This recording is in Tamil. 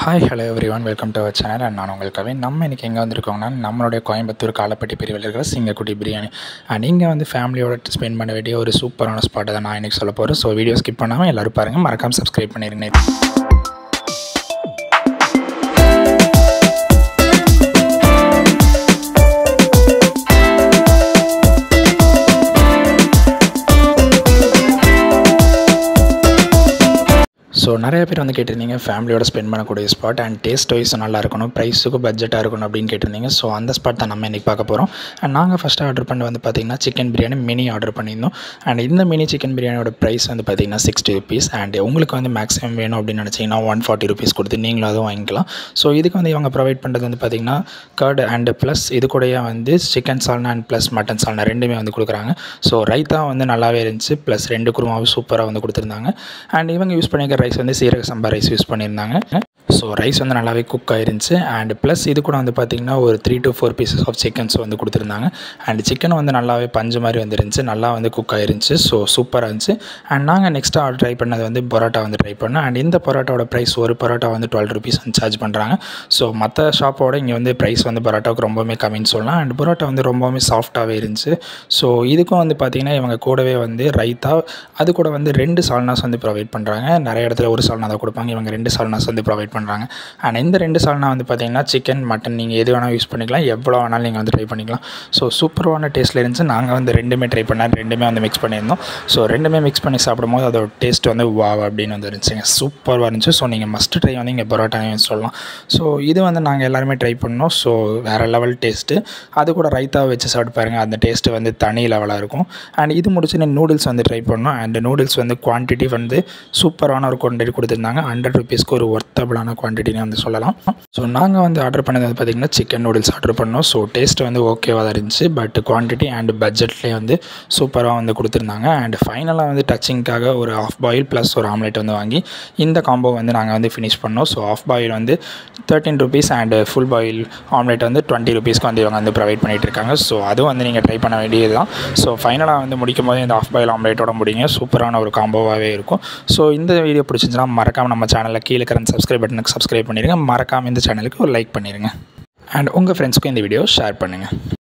Hi hello everyone, welcome to our channel. And நான் உங்கள் கவின். நம்ம இன்றைக்கி எங்கே வந்திருக்கோங்கன்னா, நம்மளுடைய கோயம்புத்தூர் காலப்பட்டி பிரிவில் இருக்கிற சிங்கக்குட்டி பிரியாணி. அண்ட் இங்கே வந்து ஃபேமிலியோட ஸ்பெண்ட் பண்ண வேண்டிய ஒரு சூப்பரான ஸ்பாட்டை தான் நான் இன்றைக்கி சொல்ல போகிறேன். ஸோ வீடியோ ஸ்கிப் பண்ணாமல் எல்லோரும் பாருங்கள், மறக்காமல் சப்ஸ்கிரைப் பண்ணிடுங்க. ஸோ நிறைய பேர் வந்து கேட்டிருந்தீங்க ஃபேமிலியோட ஸ்பெண்ட் பண்ணக்கூடிய ஸ்பாட் அண்ட் டேஸ்ட் வைஸ் நல்லா இருக்கணும், ப்ரைஸுக்கு பட்ஜெட்டாக இருக்கணும் அப்படின்னு கேட்டிருந்தீங்க. ஸோ அந்த ஸ்பாட் தான் நம்ம இன்றைக்கி பார்க்க போகிறோம். அண்ட் நாங்கள் ஃபஸ்ட்டு ஆர்டர் பண்ணி வந்து பார்த்திங்கன்னா சிக்கன் பிரியாணி மினி ஆர்டர் பண்ணியிருந்தோம். அண்ட் இந்த மினி சிக்கன் பிரியாணியோட ப்ரைஸ் வந்து பார்த்திங்கன்னா 60 rupees. அண்ட் உங்களுக்கு வந்து மேக்ஸிமம் வேணும் அப்படின்னு நினச்சிங்கன்னா 140 rupees கொடுத்து நீங்களும் அதுவும் வாங்கிக்கலாம். ஸோ இதுக்கு வந்து இவங்க ப்ரொவைட் பண்ணுறது வந்து பார்த்திங்கன்னா கர்டு அண்ட் ப்ளஸ் இது கூடயே வந்து சிக்கன் சால்னா அண்ட் ப்ளஸ் மட்டன் சால்னா ரெண்டுமே வந்து கொடுக்குறாங்க. ஸோ ரைத்தா வந்து நல்லாவே இருந்துச்சு, ப்ளஸ் 2 குருமாவும் சூப்பராக வந்து கொடுத்துருந்தாங்க. அண்ட் இவங்க யூஸ் பண்ணிக்கிற ரைஸ் வந்து சீரக சம்பா ரைஸ் யூஸ் பண்ணியிருந்தாங்க. ஸோ ரைஸ் வந்து நல்லாவே குக் ஆயிருந்துச்சு. அண்ட் ப்ளஸ் இது கூட வந்து பார்த்திங்கன்னா ஒரு 3 to 4 pieces ஆஃப் சிக்கன்ஸ் வந்து கொடுத்துருந்தாங்க. அண்ட் சிக்கன் வந்து நல்லாவே பஞ்சு மாதிரி வந்துருந்துச்சு, நல்லா வந்து குக் ஆயிருந்துச்சு. ஸோ சூப்பராக இருந்துச்சு. அண்ட் நாங்கள் நெக்ஸ்ட்டு ஆர்டர் ட்ரை பண்ணது வந்து பரோட்டா வந்து ட்ரை பண்ணோம். அண்ட் இந்த பரோட்டாவோட ப்ரைஸ் ஒரு பரோட்டா வந்து 12 rupees வந்து சார்ஜ் பண்ணுறாங்க. ஸோ மற்ற ஷாப்போட இங்கே வந்து ப்ரைஸ் வந்து பரோட்டாவுக்கு ரொம்பவுமே கம்மின்னு சொல்லலாம். அண்ட் பரோட்டா வந்து ரொம்பவுமே சாஃப்டாகவே இருந்துச்சு. ஸோ இதுக்கும் வந்து பார்த்திங்கன்னா இவங்க கூடவே வந்து ரைத்தா அது கூட வந்து 2 சால்னாஸ் வந்து ப்ரொவைட் பண்ணுறாங்க. நிறைய இடத்துல ஒரு சால்னா தான் கொடுப்பாங்க, இவங்க 2 சால்னாஸ் வந்து ப்ரொவைட் பண்ணுறாங்க. அண்ட் இந்த 2 சால்னா வந்து பார்த்திங்கன்னா சிக்கன் மட்டன் நீங்கள் எது வேணால் யூஸ் பண்ணிக்கலாம், எவ்வளோ வேணாலும் நீங்கள் வந்து ட்ரை பண்ணிக்கலாம். ஸோ சூப்பரான டேஸ்ட்டில் இருந்துச்சு. நாங்கள் வந்து ரெண்டுமே ட்ரை பண்ணேன், ரெண்டுமே வந்து மிக்ஸ் பண்ணியிருந்தோம். ஸோ ரெண்டுமே மிக்ஸ் பண்ணி சாப்பிடும்போது அதோட டேஸ்ட் வந்து வாவ் அப்படின்னு வந்து இருந்துச்சுங்க, சூப்பராக இருந்துச்சு. ஸோ நீங்கள் மஸ்ட் ட்ரை வந்து இங்கே பரோட்டான்னு சொல்லலாம். ஸோ இது வந்து நாங்கள் எல்லாருமே ட்ரை பண்ணோம். ஸோ வேறு லெவல் டேஸ்ட்டு. அது கூட ரைத்தாவை வச்சு சாப்பிட்டு பாருங்கள், அந்த டேஸ்ட்டு வந்து தனி லெவலாக இருக்கும். அண்ட் இது முடிச்சு நூடுல்ஸ் வந்து ட்ரை பண்ணோம். அண்ட் நூடுல்ஸ் வந்து குவான்டிட்டி வந்து சூப்பரான ஒரு குவான்டிட்டி கொடுத்துருந்தாங்க. 100 rupeesக்கு ஒரு ஒர்த்தபிளான குவான்டிட்டின்னு வந்து சொல்லலாம். ஸோ நாங்கள் வந்து ஆர்டர் பண்ணது வந்து பார்த்திங்கன்னா சிக்கன் நூடுல்ஸ் ஆர்டர் பண்ணோம். ஸோ டேஸ்ட் வந்து ஓகேவாக தான் இருந்துச்சு, பட் குவான்டிட்டி அண்ட் பட்ஜெட்லேயே வந்து சூப்பராக வந்து கொடுத்துருந்தாங்க. அண்ட் ஃபைனலாக வந்து டச்சிங்காக ஒரு ஆஃப் பாயில் ப்ளஸ் ஒரு ஆம்லேட் வந்து வாங்கி இந்த காம்போ வந்து நாங்கள் வந்து ஃபினிஷ் பண்ணோம். ஸோ ஆஃப் பாயில் வந்து 13 rupees and full boil omelette வந்து 20 rupeesக்கு வந்து இவங்க வந்து ப்ரொவைட் பண்ணிகிட்டு இருக்காங்க. ஸோ அதுவும் வந்து நீங்கள் ட்ரை பண்ண வேண்டியது தான். ஸோ ஃபைனலாக வந்து முடிக்கும் போது இந்த ஆஃப் பாயில் ஆம்லேட்டோட முடிங்க, சூப்பரான ஒரு காம்போவாகவே இருக்கும். ஸோ இந்த வீடியோ பிடிச்சிருந்துச்சுன்னா மறக்காமல் நம்ம சேனலில் கீழே இருக்கிற சப்ஸ்கிரைப் பட்டனுக்கு சப்ஸ்கிரைப் பண்ணிடுங்க. மறக்காமல் இந்த சேனலுக்கு ஒரு லைக் பண்ணிடுங்க. அண்ட் உங்கள் ஃப்ரெண்ட்ஸ்க்கும் இந்த வீடியோ ஷேர் பண்ணுங்கள்.